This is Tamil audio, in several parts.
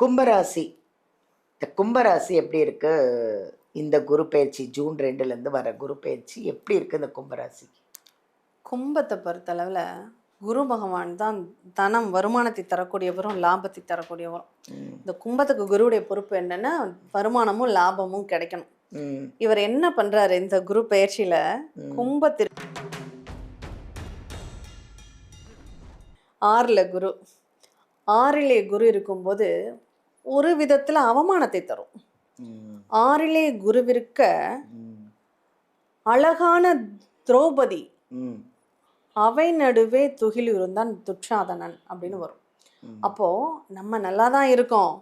கும்பராசி. இந்த கும்பராசி எப்படி இருக்கு? இந்த குரு பயிற்சி ஜூன் 2லேருந்து வர குரு பயிற்சி எப்படி இருக்கு இந்த கும்பராசிக்கு? கும்பத்தை பொறுத்தளவில் குரு பகவான் தான் தனம் வருமானத்தை தரக்கூடியவரும் லாபத்தை தரக்கூடியவரும். இந்த கும்பத்துக்கு குருவுடைய பொறுப்பு என்னன்னா வருமானமும் லாபமும் கிடைக்கணும். இவர் என்ன பண்றாரு இந்த குரு பயிற்சியில? கும்பத்திற்கு 6ல் குரு, 6லே குரு இருக்கும்போது ஒரு விதத்துல அவமானத்தை தரும். 6லே குருவிற்க அழகான திரௌபதி அவை நடுவே துகிலுஇருந்தான் துச்சாதனன் அப்படின்னு வரும். அப்போ நம்ம நல்லா தான் இருக்கோம்.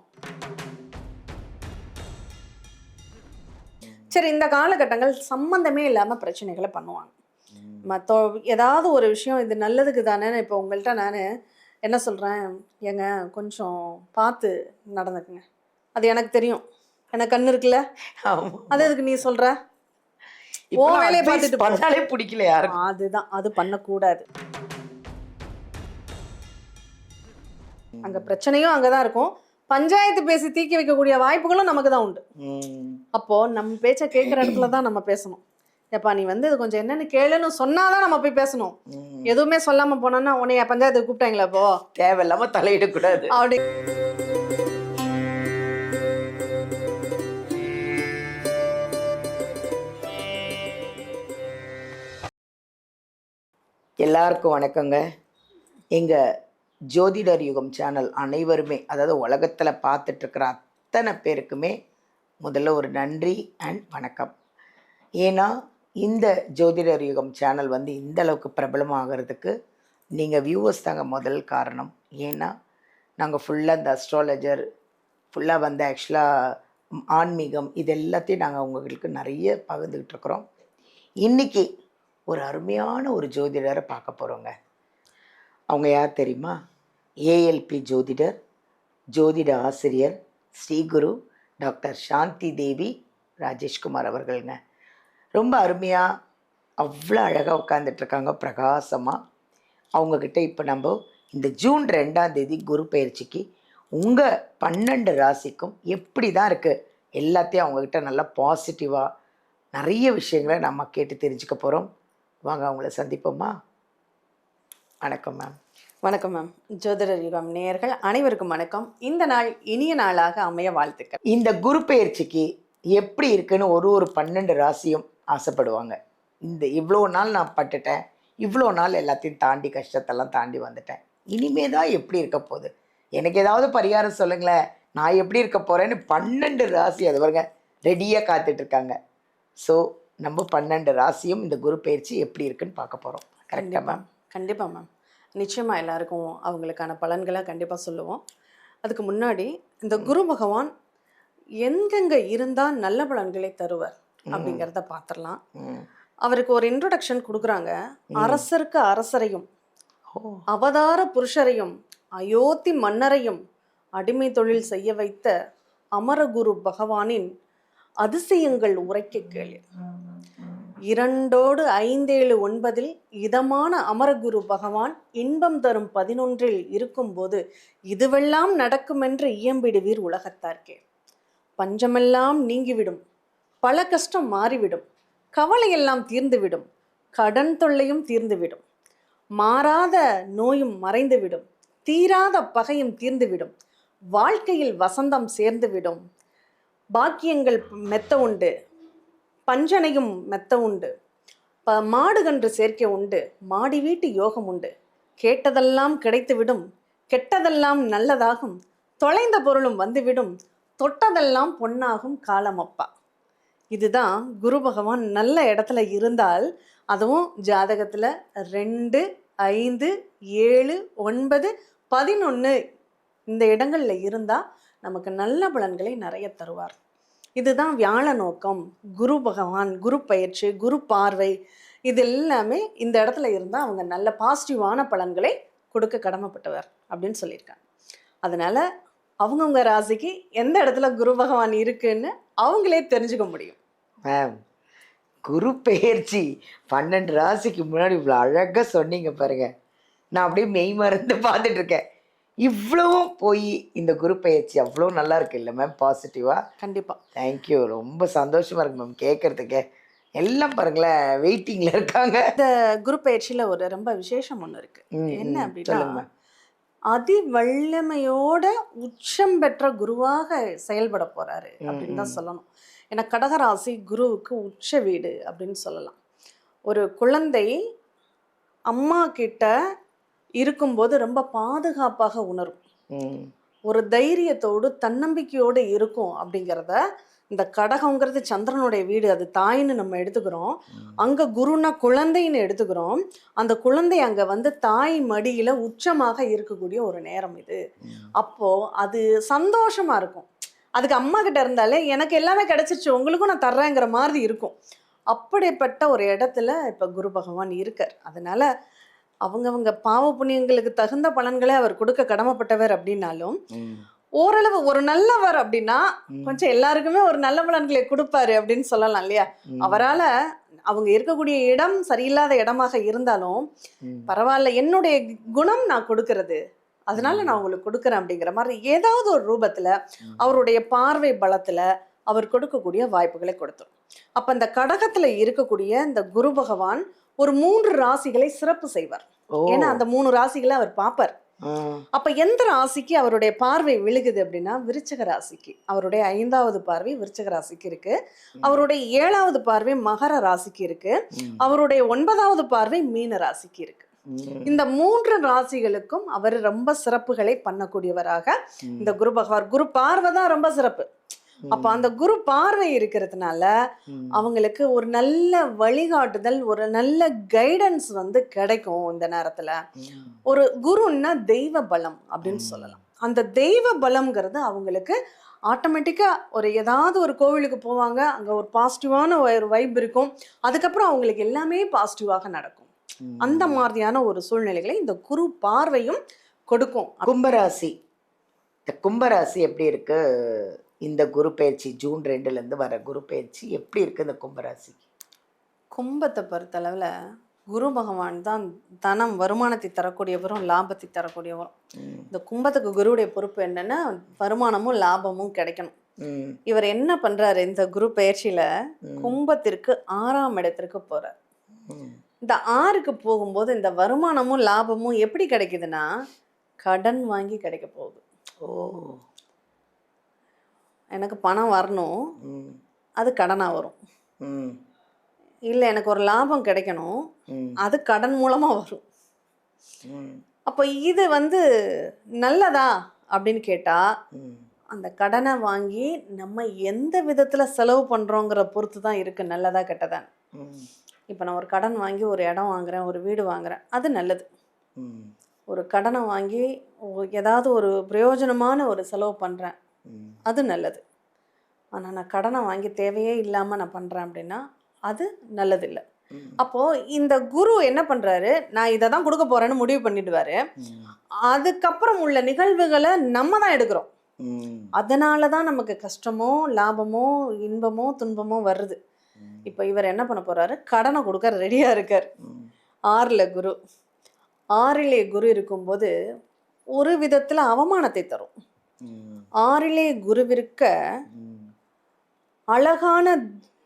சரி, இந்த காலகட்டங்கள் சம்பந்தமே இல்லாம பிரச்சனைகளை பண்ணுவாங்க. ஏதாவது ஒரு விஷயம் இது நல்லதுக்கு தானே. இப்போ உங்கள்கிட்ட நான் என்ன சொல்றேன், ஏங்க கொஞ்சம் பார்த்து நடந்துக்குங்க, அது எனக்கு தெரியும், எனக்கு கண்ணு இருக்குல்ல, அது எதுக்கு நீ சொல்ற? ஓ வேலையை பார்த்துட்டு பண்ணாலே பிடிக்கல யாரும். அதுதான், அது பண்ணக்கூடாது. அங்க பிரச்சனையும் அங்கதான் இருக்கும். பஞ்சாயத்து பேசி தீக்கி வைக்கக்கூடிய வாய்ப்புகளும் நமக்கு தான் உண்டு. அப்போ நம்ம பேச்ச கேட்கிற இடத்துல தான் நம்ம பேசணும். எப்பா நீ இது கொஞ்சம் என்னன்னு கேளுன்னு சொன்னாதான் நம்ம போய் பேசணும். எதுவுமே சொல்லாம போனோம்னா உன்னைய பஞ்சாயத்துக்கு கூப்பிட்டாங்களா இப்போ தேவையில்லாம தலையிடக்கூடாது அப்படி. எல்லாருக்கும் வணக்கங்க. எங்கள் ஜோதிடர் யுகம் சேனல் அனைவருமே, அதாவது உலகத்தில் பார்த்துட்ருக்கிற அத்தனை பேருக்குமே முதல்ல ஒரு நன்றி அண்ட் வணக்கம். ஏன்னா இந்த ஜோதிடர் யுகம் சேனல் இந்த அளவுக்கு பிரபலமாகிறதுக்கு நீங்கள் வியூவர்ஸ் தாங்க முதல் காரணம். ஏன்னா நாங்கள் ஃபுல்லாக இந்த அஸ்ட்ராலஜர் ஃபுல்லாக ஆக்சுவலாக ஆன்மீகம் இது எல்லாத்தையும் நாங்கள் உங்களுக்கு நிறைய பகிர்ந்துக்கிட்டு இருக்கிறோம். இன்றைக்கி ஒரு அருமையான ஒரு ஜோதிடரை பார்க்க போகிறோங்க. அவங்க யார் தெரியுமா? ஏஎல்பி ஜோதிடர், ஜோதிட ஆசிரியர் ஸ்ரீகுரு டாக்டர் சாந்தி தேவி ராஜேஷ்குமார் அவர்களுங்க. ரொம்ப அருமையாக அவ்வளோ அழகாக உட்காந்துட்ருக்காங்க பிரகாசமாக. அவங்கக்கிட்ட இப்போ நம்ம இந்த ஜூன் 2 குரு பயிற்சிக்கு உங்கள் 12 ராசிக்கும் எப்படி தான் இருக்குது எல்லாத்தையும் அவங்கக்கிட்ட நல்லா பாசிட்டிவாக நிறைய விஷயங்களை நம்ம கேட்டு தெரிஞ்சுக்க போகிறோம். வாங்க அவங்கள சந்திப்போமா? வணக்கம் மேம். வணக்கம் மேம். ஜோதிடர் யுகம் நேயர்கள் அனைவருக்கும் வணக்கம். இந்த நாள் இனிய நாளாக அமைய வாழ்த்துக்கள். இந்த குரு பயிற்சிக்கு எப்படி இருக்குன்னு ஒரு 12 ராசியும் ஆசைப்படுவாங்க. இவ்வளோ நாள் நான் பட்டுட்டேன், இவ்வளோ நாள் எல்லாத்தையும் தாண்டி கஷ்டத்தெல்லாம் தாண்டி வந்துட்டேன், இனிமே தான் எப்படி இருக்க போகுது, எனக்கு ஏதாவது பரிகாரம் சொல்லுங்களேன், நான் எப்படி இருக்க போகிறேன்னு 12 ராசி அது பாருங்க ரெடியாக காத்துட்ருக்காங்க. ஸோ நம்ம 12 ராசியும் இந்த குரு பயிற்சி எப்படி இருக்குன்னு பார்க்க போகிறோம். கரெக்டாக மேம்? கண்டிப்பாக மேம். நிச்சயமாக எல்லாருக்கும் அவங்களுக்கான பலன்களை கண்டிப்பாக சொல்லுவோம். அதுக்கு முன்னாடி இந்த குரு பகவான் எங்கெங்கே இருந்தால் நல்ல பலன்களை தருவார் அப்படிங்கிறத பார்த்துடலாம். அவருக்கு ஒரு இன்ட்ரோடக்ஷன் கொடுக்குறாங்க. அரசருக்கு அரசரையும் அவதார புருஷரையும் அயோத்தி மன்னரையும் அடிமை தொழில் செய்ய வைத்த அமரகுரு பகவானின் அதிசயங்கள் உரைக்க கேளு. 2 5 7 9 இதமான அமரகுரு பகவான் இன்பம் தரும் 11 இருக்கும்போது இதுவெல்லாம் நடக்குமென்று இயம்பிடுவீர் உலகத்தார்க்கே. பஞ்சமெல்லாம் நீங்கிவிடும், பல கஷ்டம் மாறிவிடும், கவலையெல்லாம் தீர்ந்துவிடும், கடன் தொல்லையும் தீர்ந்துவிடும், மாறாத நோயும் மறைந்துவிடும், தீராத பகையும் தீர்ந்துவிடும், வாழ்க்கையில் வசந்தம் சேர்ந்துவிடும், பாக்கியங்கள் மெத்த உண்டு, பஞ்சனையும் மெத்த உண்டு, மாடுகன்று சேர்க்கை உண்டு, மாடி வீட்டு யோகம் உண்டு, கேட்டதெல்லாம் கிடைத்துவிடும், கெட்டதெல்லாம் நல்லதாகும், தொலைந்த பொருளும் வந்துவிடும், தொட்டதெல்லாம் பொன்னாகும் காலமப்பா. இதுதான் குரு பகவான் நல்ல இடத்துல இருந்தால், அதுவும் ஜாதகத்தில் 2 5 7 9 11 இந்த இடங்களில் இருந்தால் நமக்கு நல்ல பலன்களை நிறைய தருவார். இதுதான் வியாழ நோக்கம். குரு பகவான், குரு பயிற்சி, குரு பார்வை இது எல்லாமே இந்த இடத்துல இருந்தால் அவங்க நல்ல பாசிட்டிவான பலன்களை கொடுக்க கடமைப்பட்டவர் அப்படின்னு சொல்லியிருக்காங்க. அதனால் அவங்கவுங்க ராசிக்கு எந்த இடத்துல குரு பகவான் இருக்குன்னு அவங்களே தெரிஞ்சுக்க முடியும். மேம், குரு பெயர்ச்சி 12 ராசிக்கு முன்னாடி இவ்வளோ அழகாக சொன்னீங்க பாருங்க. நான் அப்படியே மெய் மறந்து பார்த்துட்டு இருக்கேன். இவ்வளவும் போய் இந்த குரு பயிற்சி அவ்வளோ நல்லா இருக்கு இல்லை மேம்? பாசிட்டிவா. கண்டிப்பா. தேங்க்யூ. ரொம்ப சந்தோஷமா இருக்கு மேம் கேட்கறதுக்கே. எல்லாம் பாருங்களேன் வெயிட்டிங்ல இருக்காங்க. குரு பயிற்சியில ஒரு ரொம்ப விசேஷம் ஒண்ணு இருக்கு. என்ன அப்படின்னா, சொல்லுங்க மேம். அதி வல்லமையோட உச்சம் பெற்ற குருவாக செயல்பட போறாரு அப்படின்னு தான் சொல்லணும். ஏன்னா கடகராசி குருவுக்கு உச்ச வீடு அப்படின்னு சொல்லலாம். ஒரு குழந்தை அம்மா கிட்ட இருக்கும்போது ரொம்ப பாதுகாப்பாக உணரும். ம் ஒரு தைரியத்தோடு தன்னம்பிக்கையோடு இருக்கும் அப்படிங்கிறத, இந்த கடகங்கிறது சந்திரனுடைய வீடு, அது தாய்ன்னு நம்ம எடுத்துக்கிறோம். அங்க குருன்னா குழந்தைன்னு எடுத்துக்கிறோம். அந்த குழந்தை அங்க வந்து தாய் மடியில உச்சமாக இருக்கக்கூடிய ஒரு நேரம் இது. அப்போ அது சந்தோஷமா இருக்கும். அதுக்கு அம்மா கிட்ட இருந்தாலே எனக்கு எல்லாமே கிடைச்சிருச்சு, உங்களுக்கும் நான் தர்றேங்கிற மாதிரி இருக்கும். அப்படிப்பட்ட ஒரு இடத்துல இப்ப குரு பகவான் இருக்கார். அதனால அவங்கவங்க பாவ புண்ணியங்களுக்கு தகுந்த பலன்களை அவர் கொடுக்க கடமைப்பட்டவர் அப்படின்னாலும், ம் ஓரளவு ஒரு நல்லவர் அப்படின்னா கொஞ்சம் எல்லாருக்குமே ஒரு நல்ல பலன்களை கொடுப்பாரு அப்படின்னு சொல்லலாம் இல்லையா? அவரால அவங்க இருக்கக்கூடிய இடம் சரியில்லாத இடமாக இருந்தாலும் பரவாயில்ல, என்னுடைய குணம் நான் கொடுக்கறது, அதனால நான் உங்களுக்கு கொடுக்குறேன் அப்படிங்கிற மாதிரி ஏதாவது ஒரு ரூபத்துல அவருடைய பார்வை பலத்துல அவர் கொடுக்கக்கூடிய வாய்ப்புகளை கொடுத்தோம். அப்ப இந்த கடகத்துல இருக்கக்கூடிய இந்த குரு பகவான் ஒரு 3 ராசிகளை சிறப்பு செய்வார். ஓ ஏன்னா அந்த 3 ராசிகளை அவர் பார்ப்பார். ஆ. அப்ப எந்த ராசிக்கு அவருடைய பார்வை விழுகுது அப்படின்னா விருச்சிக ராசிக்கு. அவருடைய 5வது பார்வை விருச்சிக ராசிக்கு இருக்கு. அவருடைய 7வது பார்வை மகர ராசிக்கு இருக்கு. அவருடைய 9வது பார்வை மீன ராசிக்கு இருக்கு. இந்த 3 ராசிகளுக்கும் அவர் ரொம்ப சிறப்புகளை பண்ணக்கூடியவராக இந்த குரு பகவான். குரு பார்வை தான் ரொம்ப சிறப்பு. அப்ப அந்த குரு பார்வை இருக்கிறதுனால அவங்களுக்கு ஒரு நல்ல வழிகாட்டுதல், ஒரு நல்ல கைடன்ஸ் வந்து கிடைக்கும் இந்த நேரத்துல. ஒரு குருன்னா தெய்வ பலம் அப்படின்னு சொல்லலாம். அந்த தெய்வ பலம்ங்கிறது அவங்களுக்கு ஆட்டோமேட்டிக்கா ஒரு ஏதாவது ஒரு கோவிலுக்கு போவாங்க, அங்க ஒரு பாசிட்டிவான ஒரு வைப் இருக்கும், அதுக்கப்புறம் அவங்களுக்கு எல்லாமே பாசிட்டிவாக நடக்கும். அந்த மாதிரியான ஒரு சூழ்நிலைகளை இந்த குரு பார்வையும் கொடுக்கும். கும்பராசி. இந்த கும்பராசி எப்படி இருக்கு? இந்த குரு பயிற்சி ஜூன் 2லேருந்து வர குரு பயிற்சி எப்படி இருக்கு இந்த கும்பராசிக்கு? கும்பத்தை பொறுத்தளவில் குரு பகவான் தான் தனம் வருமானத்தை தரக்கூடியவரும் லாபத்தை தரக்கூடியவரும். இந்த கும்பத்துக்கு குருவுடைய பொறுப்பு என்னன்னா வருமானமும் லாபமும் கிடைக்கணும். இவர் என்ன பண்றாரு இந்த குரு பயிற்சியில? கும்பத்திற்கு 6ஆம் இடத்திற்கு போறார். இந்த 6க்கு போகும்போது இந்த வருமானமும் லாபமும் எப்படி கிடைக்குதுன்னா கடன் வாங்கி கிடைக்க போகுது. ஓ எனக்கு பணம் வரணும், அது கடனா வரும். ம் இல்லை எனக்கு ஒரு லாபம் கிடைக்கணும், அது கடன் மூலமா வரும். அப்போ இது வந்து நல்லதா அப்படின்னு கேட்டா, அந்த கடனை வாங்கி நம்ம எந்த விதத்துல செலவு பண்றோங்கிற பொறுத்து தான் இருக்கு நல்லதா கெட்டதா. இப்போ நான் ஒரு கடன் வாங்கி ஒரு இடம் வாங்குறேன், ஒரு வீடு வாங்குறேன், அது நல்லது. ஒரு கடனை வாங்கி ஏதாவது ஒரு பிரயோஜனமான ஒரு செலவு பண்றேன், அது நல்லது. ஆனால் நான் கடனை வாங்கி தேவையே இல்லாமல் நான் பண்ணுறேன் அப்படின்னா அது நல்லதில்லை. அப்போது இந்த குரு என்ன பண்ணுறாரு, நான் இதை தான் கொடுக்க போகிறேன்னு முடிவு பண்ணிடுவார். அதுக்கப்புறம் உள்ள நிகழ்வுகளை நம்ம தான் எடுக்கிறோம். அதனால தான் நமக்கு கஷ்டமோ லாபமோ இன்பமோ துன்பமோ வருது. இப்போ இவர் என்ன பண்ண போகிறாரு, கடனை கொடுக்க ரெடியாக இருக்கார். 6ல் குரு. 6லே குரு இருக்கும்போது ஒரு விதத்தில் அவமானத்தை தரும். 6லே குருவிற்க அழகான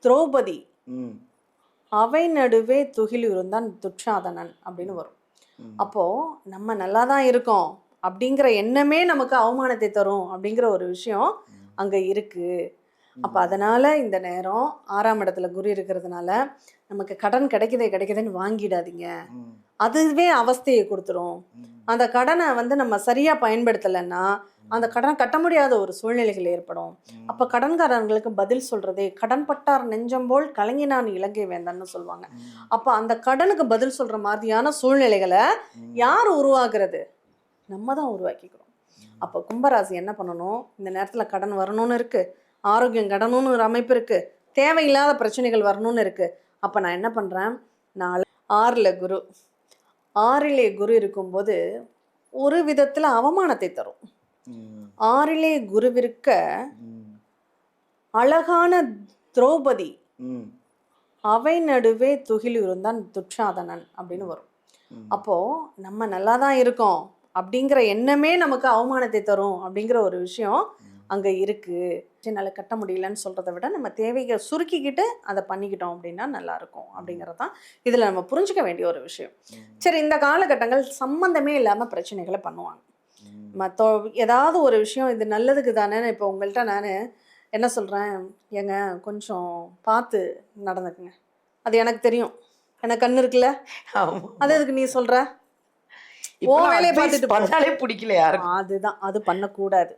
திரௌபதி அவை நடுவே துகிலுருந்தான் துச்சாதனன் அப்படின்னு வரும். அப்போ நம்ம நல்லா தான் இருக்கோம் அப்படிங்கிற எண்ணமே நமக்கு அவமானத்தை தரும் அப்படிங்கிற ஒரு விஷயம் அங்க இருக்கு. அப்ப அதனால இந்த நேரம் 6ஆம் இடத்துல குரு இருக்கிறதுனால நமக்கு கடன் கிடைக்குதுன்னு வாங்கிடாதீங்க. அதுவே அவஸ்தையை கொடுத்துரும். அந்த கடனை வந்து நம்ம சரியா பயன்படுத்தலைன்னா அந்த கடன் கட்ட முடியாத ஒரு சூழ்நிலைகள் ஏற்படும். அப்ப கடன்காரங்களுக்கு பதில் சொல்றதே கடன் பட்டார் நெஞ்சம் போல் கலங்கினான் இலங்கை வேந்தன்னு சொல்லுவாங்க. அப்ப அந்த கடனுக்கு பதில் சொல்ற மாதிரியான சூழ்நிலைகளை யார் உருவாக்குறது? நம்ம தான் உருவாக்கிக்கிறோம். அப்போ கும்பராசி என்ன பண்ணணும், இந்த நேரத்துல கடன் வரணும்னு இருக்கு, ஆரோக்கியம் கடனும்னு ஒரு அமைப்பு இருக்கு, தேவையில்லாத பிரச்சனைகள் வரணும்னு இருக்கு. அப்ப நான் என்ன பண்றேன், 6ல் குரு. 6லே குரு இருக்கும்போது ஒரு விதத்துல அவமானத்தை தரும். 6லே குருவிற்க அழகான திரௌபதி அவை நடுவே துகிலுருந்தான் துச்சாதனன் அப்படின்னு வரும். அப்போ நம்ம நல்லா தான் இருக்கோம் அப்படிங்கிற எண்ணமே நமக்கு அவமானத்தை தரும் அப்படிங்கிற ஒரு விஷயம் அங்கே இருக்குது. என்னால் கட்ட முடியலன்னு சொல்கிறத விட நம்ம தேவையை சுருக்கிக்கிட்டு அதை பண்ணிக்கிட்டோம் அப்படின்னா நல்லாயிருக்கும் அப்படிங்கிறது தான் இதில் நம்ம புரிஞ்சுக்க வேண்டிய ஒரு விஷயம். சரி, இந்த காலகட்டங்கள் சம்மந்தமே இல்லாமல் பிரச்சனைகளை பண்ணுவாங்க. மற்ற ஏதாவது ஒரு விஷயம் இது நல்லதுக்கு தானே. இப்போ உங்கள்கிட்ட நான் என்ன சொல்கிறேன், ஏங்க கொஞ்சம் பார்த்து நடந்துக்குங்க, அது எனக்கு தெரியும், எனக்கு கண்ணு இருக்குல்ல, அது எதுக்கு நீ சொல்கிற, ஓ வேலையை பார்த்துட்டு பண்ணாலே பிடிக்கல யாரும். அதுதான், அது பண்ணக்கூடாது.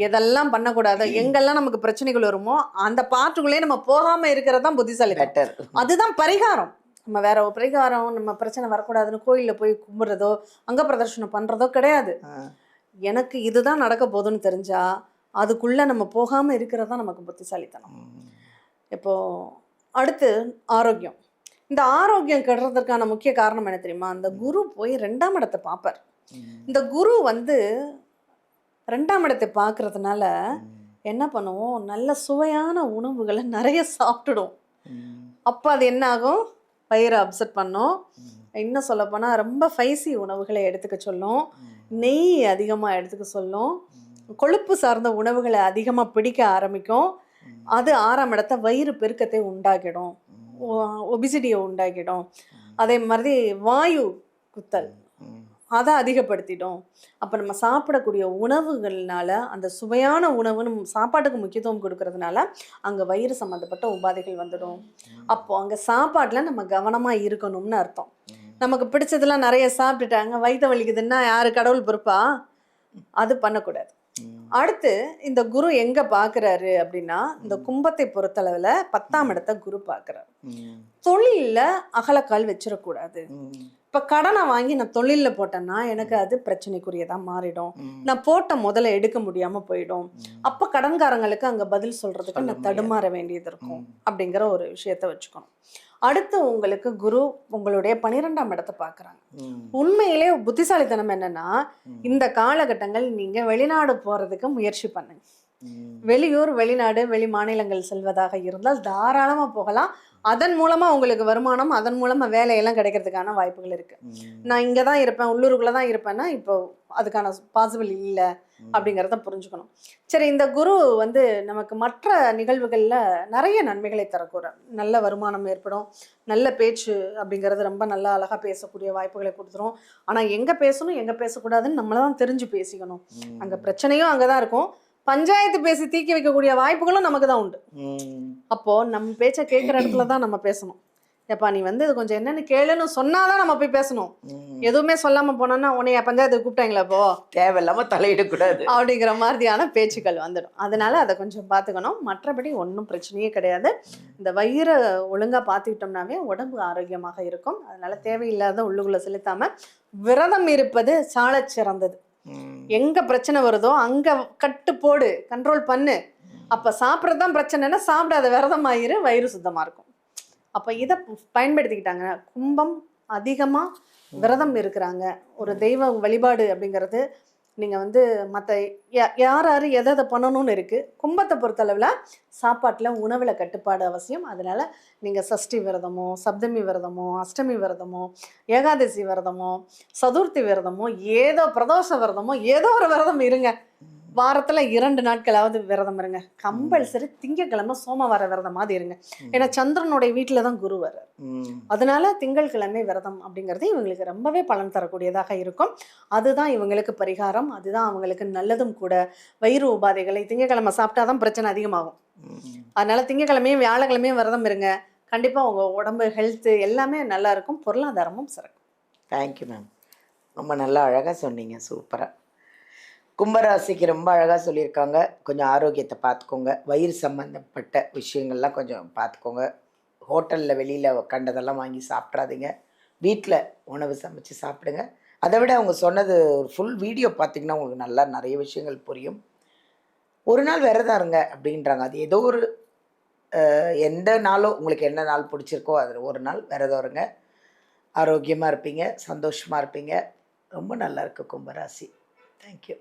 எதெல்லாம் பண்ணக்கூடாது, எங்கெல்லாம் நமக்கு பிரச்சனைகள் வருமோ அந்த பாட்டுக்குள்ளே நம்ம போகாமல் இருக்கிறது தான் புத்திசாலித்தனம். அதுதான் பரிகாரம். நம்ம வேற ஒரு பரிகாரம், நம்ம பிரச்சனை வரக்கூடாதுன்னு கோயிலில் போய் கும்பிட்றதோ அங்க பிரதர்ஷனம் பண்ணுறதோ கிடையாது. எனக்கு இதுதான் நடக்க போகுதுன்னு தெரிஞ்சா அதுக்குள்ளே நம்ம போகாமல் இருக்கிறது தான் நமக்கு புத்திசாலித்தனம். இப்போது அடுத்து ஆரோக்கியம். இந்த ஆரோக்கியம் கெடுறதுக்கான முக்கிய காரணம் என்ன தெரியுமா? அந்த குரு போய் 2ஆம் இடத்தை பார்ப்பார். இந்த குரு வந்து 2ஆம் இடத்தை பார்க்கறதுனால என்ன பண்ணுவோம், நல்ல சுவையான உணவுகளை நிறைய சாப்பிட்டுடும். அப்போ அது என்ன ஆகும், வயிறை அப்செட் பண்ணும். இன்னும் சொல்லப்போனால் ரொம்ப ஸ்பைசி உணவுகளை எடுத்துக்க சொல்லும், நெய் அதிகமாக எடுத்துக்க சொல்லும், கொழுப்பு சார்ந்த உணவுகளை அதிகமாக பிடிக்க ஆரம்பிக்கும். அது 6ஆம் இடத்தை வயிறு பெருக்கத்தை உண்டாக்கிடும், ஒபிசிட்டியை உண்டாக்கிடும். அதே மாதிரி வாயு குத்தல் அதை அதிகப்படுத்திடும். அப்போ நம்ம சாப்பிடக்கூடிய உணவுகள்னால, அந்த சுவையான உணவுன்னு சாப்பாட்டுக்கு முக்கியத்துவம் கொடுக்கறதுனால அங்கே வயிறு சம்மந்தப்பட்ட உபாதைகள் வந்துடும். அப்போது அங்கே சாப்பாட்டில் நம்ம கவனமாக இருக்கணும்னு அர்த்தம். நமக்கு பிடிச்சதெல்லாம் நிறைய சாப்பிட்டுட்டாங்க, வயிற்று வலிக்குதுன்னா யார் கடவுள் பொறுப்பா? அது பண்ணக்கூடாது. அடுத்து இந்த குரு எங்கே பார்க்குறாரு அப்படின்னா, இந்த கும்பத்தை பொறுத்தளவில் 10ஆம் இடத்தை குரு பார்க்குறாரு. தொழிலில் அகலக்கால் வச்சிடக்கூடாது. இப்போ கடனை வாங்கி நான் தொழிலில் போட்டேன்னா எனக்கு அது பிரச்சனைக்குரியதாக மாறிடும். நான் போட்ட முதல்ல எடுக்க முடியாமல் போயிடும். அப்போ கடன்காரங்களுக்கு அங்கே பதில் சொல்கிறதுக்கு நான் தடுமாற வேண்டியது இருக்கும் அப்படிங்கிற ஒரு விஷயத்த வச்சுக்கணும். அடுத்து உங்களுக்கு குரு உங்களுடைய 12ஆம் இடத்தை பார்க்குறாங்க. உண்மையிலே புத்திசாலித்தனம் என்னன்னா, இந்த காலகட்டங்கள் நீங்கள் வெளிநாடு போகிறதுக்கு முயற்சி பண்ணுங்க. வெளியூர், வெளிநாடு, வெளி மாநிலங்கள் செல்வதாக இருந்தால் தாராளமாக போகலாம். அதன் மூலமாக உங்களுக்கு வருமானம், அதன் மூலமாக வேலையெல்லாம் கிடைக்கிறதுக்கான வாய்ப்புகள் இருக்குது. நான் இங்கே தான் இருப்பேன், உள்ளூருக்குள்ளே தான் இருப்பேன்னா இப்போ அதுக்கான பாசிபிள் இல்லை அப்படிங்கிறத புரிஞ்சுக்கணும். சரி, இந்த குரு வந்து நமக்கு மற்ற நிகழ்வுகளில் நிறைய நன்மைகளை தரக்கூடாது. நல்ல வருமானம் ஏற்படும், நல்ல பேச்சு அப்படிங்கிறது ரொம்ப நல்லா அழகாக பேசக்கூடிய வாய்ப்புகளை கொடுத்துரும். ஆனால் எங்கே பேசணும் எங்கே பேசக்கூடாதுன்னு நம்மளை தான் தெரிஞ்சு பேசிக்கணும். அங்கே பிரச்சனையும் அங்கே தான் இருக்கும், பஞ்சாயத்து பேசி தீக்கி வைக்கக்கூடிய வாய்ப்புகளும் நமக்கு தான் உண்டு. அப்போது நம்ம பேச்சை கேட்குற இடத்துல தான் நம்ம பேசணும். எப்பா நீ வந்து இது கொஞ்சம் என்னன்னு கேளுன்னு சொன்னாதான் நம்ம போய் பேசணும். எதுவுமே சொல்லாமல் போனோன்னா உன்னைய பஞ்சாயத்துக்கு கூப்பிட்டாங்களா இப்போ தேவையில்லாமல் தலையிடக்கூடாது அப்படிங்கிற மாதிரியான பேச்சுக்கள் வந்துடும். அதனால அதை கொஞ்சம் பார்த்துக்கணும். மற்றபடி ஒன்றும் பிரச்சனையே கிடையாது. இந்த வயிறை ஒழுங்காக பார்த்துக்கிட்டோம்னாவே உடம்பு ஆரோக்கியமாக இருக்கும். அதனால தேவையில்லாத உள்ளுக்குள்ளே செலுத்தாமல் விரதம் இருப்பது சால சிறந்தது. எங்கே பிரச்சனை வருதோ அங்கே கட்டு போடு, கண்ட்ரோல் பண்ணு. அப்போ சாப்பிட்றது தான் பிரச்சனைனா சாப்பிடாத, விரதமாயிரு, வயிறு சுத்தமாக இருக்கும். அப்போ இதை பயன்படுத்திக்கிட்டாங்க. கும்பம் அதிகமாக விரதம் இருக்கிறாங்க. ஒரு தெய்வ வழிபாடு அப்படிங்கிறது நீங்கள் வந்து மற்ற யார் யார் எதை பண்ணணும்னு இருக்குது. கும்பத்தை பொறுத்தளவில் சாப்பாட்டில் உணவில் கட்டுப்பாடு அவசியம். அதனால் நீங்கள் சஷ்டி விரதமோ, சப்தமி விரதமோ, அஷ்டமி விரதமோ, ஏகாதசி விரதமோ, சதுர்த்தி விரதமோ, ஏதோ பிரதோஷ விரதமோ, ஏதோ ஒரு விரதம் இருங்க. வாரத்தில் 2 நாட்களாவது விரதம் இருங்க. கம்பல்சரி திங்கக்கிழமை சோமவார விரதமாவது இருங்க. ஏன்னா சந்திரனுடைய வீட்டில் தான் குரு வர்றார். அதனால திங்கட்கிழமை விரதம் அப்படிங்கிறது இவங்களுக்கு ரொம்பவே பலன் தரக்கூடியதாக இருக்கும். அதுதான் இவங்களுக்கு பரிகாரம், அதுதான் அவங்களுக்கு நல்லதும் கூட. வயிறு உபாதைகளை திங்கக்கிழமை சாப்பிட்டாதான் பிரச்சனை அதிகமாகும். அதனால திங்கக்கிழமையும் வியாழக்கிழமையும் விரதம் இருங்க. கண்டிப்பாக உங்கள் உடம்பு ஹெல்த்து எல்லாமே நல்லா இருக்கும், பொருளாதாரமும் சிறக்கும். தேங்க்யூ மேம், ரொம்ப நல்லா அழகாக சொன்னீங்க, சூப்பராக. கும்பராசிக்கு ரொம்ப அழகாக சொல்லியிருக்காங்க. கொஞ்சம் ஆரோக்கியத்தை பார்த்துக்கோங்க, வயிறு சம்மந்தப்பட்ட விஷயங்கள்லாம் கொஞ்சம் பார்த்துக்கோங்க. ஹோட்டலில் வெளியில் கண்டதெல்லாம் வாங்கி சாப்பிட்றாதீங்க, வீட்டில் உணவு சமைச்சு சாப்பிடுங்க. அதை விட அவங்க சொன்னது ஒரு ஃபுல் வீடியோ பார்த்திங்கன்னா உங்களுக்கு நல்லா நிறைய விஷயங்கள் புரியும். ஒரு நாள் விரதம் இருங்க அப்படின்றாங்க. அது ஏதோ ஒரு எந்த நாளோ உங்களுக்கு என்ன நாள் பிடிச்சிருக்கோ அதில் ஒரு நாள் விரதம் இருங்க. ஆரோக்கியமாக இருப்பீங்க, சந்தோஷமாக இருப்பீங்க. ரொம்ப நல்லா இருக்குது கும்பராசி. தேங்க்யூ.